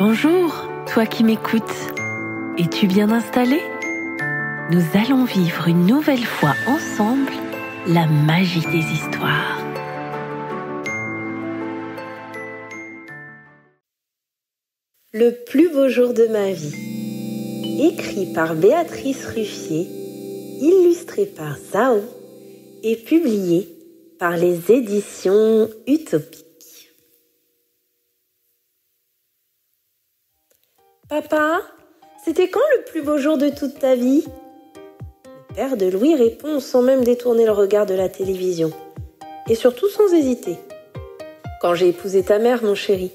Bonjour, toi qui m'écoutes. Es-tu bien installé? Nous allons vivre une nouvelle fois ensemble la magie des histoires. Le plus beau jour de ma vie. Écrit par Béatrice Ruffier, illustré par Zao et publié par les éditions Utopiques. Papa, c'était quand le plus beau jour de toute ta vie? Le père de Louis répond sans même détourner le regard de la télévision. Et surtout sans hésiter. Quand j'ai épousé ta mère, mon chéri,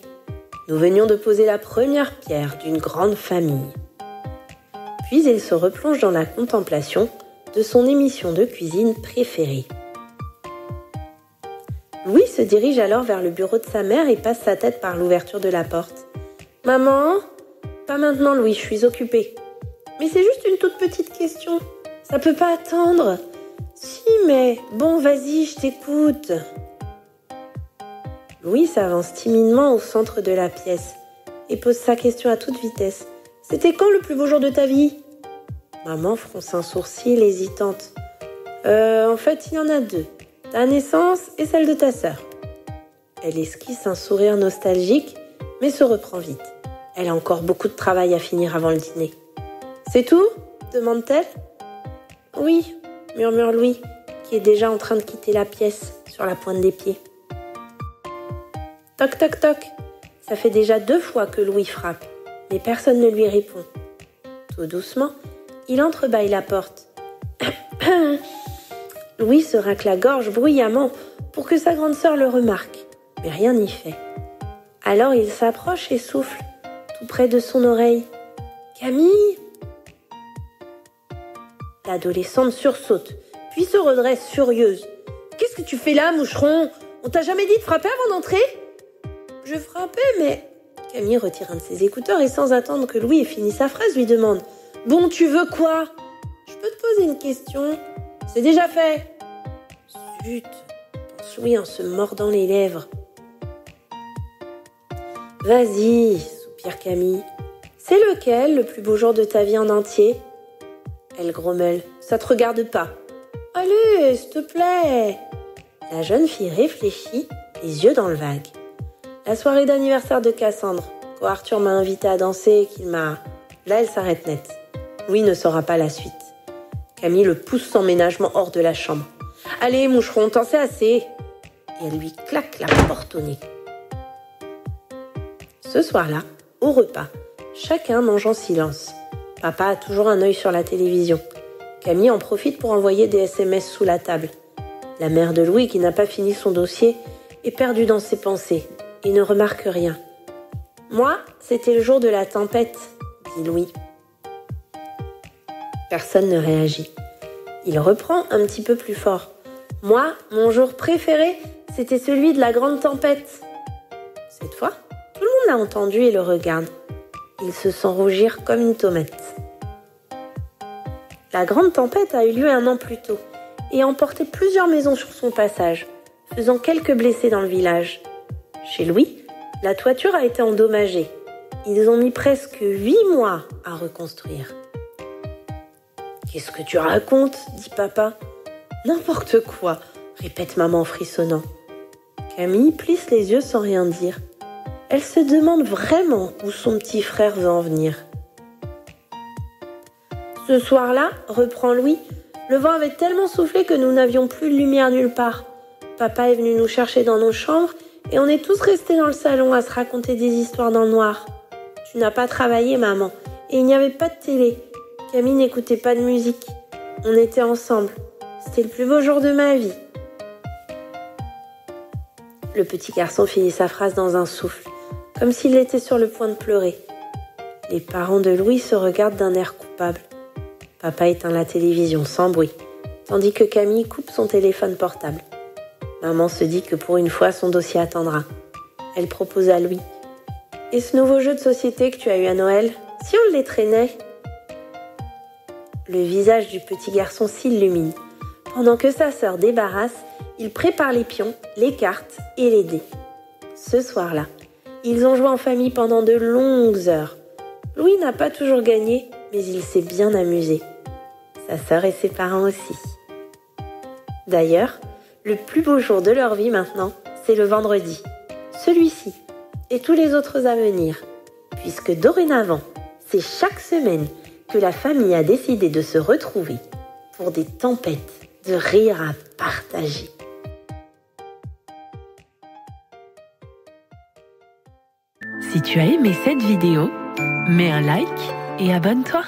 nous venions de poser la première pierre d'une grande famille. Puis il se replonge dans la contemplation de son émission de cuisine préférée. Louis se dirige alors vers le bureau de sa mère et passe sa tête par l'ouverture de la porte. « Maman ?» « Pas maintenant, Louis, je suis occupée. »« Mais c'est juste une toute petite question. Ça peut pas attendre. »« Si, mais bon, vas-y, je t'écoute. » Louis s'avance timidement au centre de la pièce et pose sa question à toute vitesse. « C'était quand le plus beau jour de ta vie ?» Maman fronce un sourcil hésitante. En fait, il y en a deux. Ta naissance et celle de ta sœur. » Elle esquisse un sourire nostalgique, mais se reprend vite. Elle a encore beaucoup de travail à finir avant le dîner. « C'est tout ?» demande-t-elle. « Oui », murmure Louis, qui est déjà en train de quitter la pièce sur la pointe des pieds. Toc, toc, toc. Ça fait déjà 2 fois que Louis frappe, mais personne ne lui répond. Tout doucement, il entrebâille la porte. Louis se racle la gorge bruyamment pour que sa grande sœur le remarque, mais rien n'y fait. Alors il s'approche et souffle, tout près de son oreille. « Camille !» L'adolescente sursaute, puis se redresse furieuse. « Qu'est-ce que tu fais là, moucheron? On t'a jamais dit de frapper avant d'entrer ?»« Je frappais, mais... » Camille retire un de ses écouteurs et sans attendre que Louis ait fini sa phrase, lui demande. « Bon, tu veux quoi? Je peux te poser une question? C'est déjà fait. »« Zut !» pense Louis en se mordant les lèvres. « Vas-y !» soupire Camille. « C'est lequel le plus beau jour de ta vie en entier ?» Elle grommelle. « Ça te regarde pas. »« Allez, s'il te plaît !» La jeune fille réfléchit, les yeux dans le vague. « La soirée d'anniversaire de Cassandre, quand Arthur m'a invité à danser et qu'il m'a... » Là, elle s'arrête net. Louis ne saura pas la suite. Camille le pousse sans ménagement hors de la chambre. « Allez, moucheron, t'en sais assez !» Et elle lui claque la porte au nez. Ce soir-là, au repas, chacun mange en silence. Papa a toujours un œil sur la télévision. Camille en profite pour envoyer des SMS sous la table. La mère de Louis, qui n'a pas fini son dossier, est perdue dans ses pensées et ne remarque rien. « Moi, c'était le jour de la tempête, » dit Louis. Personne ne réagit. Il reprend un petit peu plus fort. « Moi, mon jour préféré, c'était celui de la grande tempête. » Cette fois, tout le monde l'a entendu et le regarde. Il se sent rougir comme une tomate. La grande tempête a eu lieu 1 an plus tôt et a emporté plusieurs maisons sur son passage, faisant quelques blessés dans le village. Chez Louis, la toiture a été endommagée. Ils ont mis presque 8 mois à reconstruire. « Qu'est-ce que tu racontes ?» dit papa. « N'importe quoi !» répète maman en frissonnant. Camille plisse les yeux sans rien dire. Elle se demande vraiment où son petit frère veut en venir. Ce soir-là, reprend Louis, le vent avait tellement soufflé que nous n'avions plus de lumière nulle part. Papa est venu nous chercher dans nos chambres et on est tous restés dans le salon à se raconter des histoires dans le noir. Tu n'as pas travaillé, maman, et il n'y avait pas de télé. Camille n'écoutait pas de musique. On était ensemble. C'était le plus beau jour de ma vie. Le petit garçon finit sa phrase dans un souffle, comme s'il était sur le point de pleurer. Les parents de Louis se regardent d'un air coupable. Papa éteint la télévision sans bruit, tandis que Camille coupe son téléphone portable. Maman se dit que pour une fois, son dossier attendra. Elle propose à Louis. « Et ce nouveau jeu de société que tu as eu à Noël, si on les traînait ?» Le visage du petit garçon s'illumine. Pendant que sa sœur débarrasse, il prépare les pions, les cartes et les dés. Ce soir-là, Ils ont joué en famille pendant de longues heures. Louis n'a pas toujours gagné, mais il s'est bien amusé. Sa sœur et ses parents aussi. D'ailleurs, le plus beau jour de leur vie maintenant, c'est le vendredi. Celui-ci et tous les autres à venir. Puisque dorénavant, c'est chaque semaine que la famille a décidé de se retrouver pour des tempêtes de rire à partager. Si tu as aimé cette vidéo, mets un like et abonne-toi.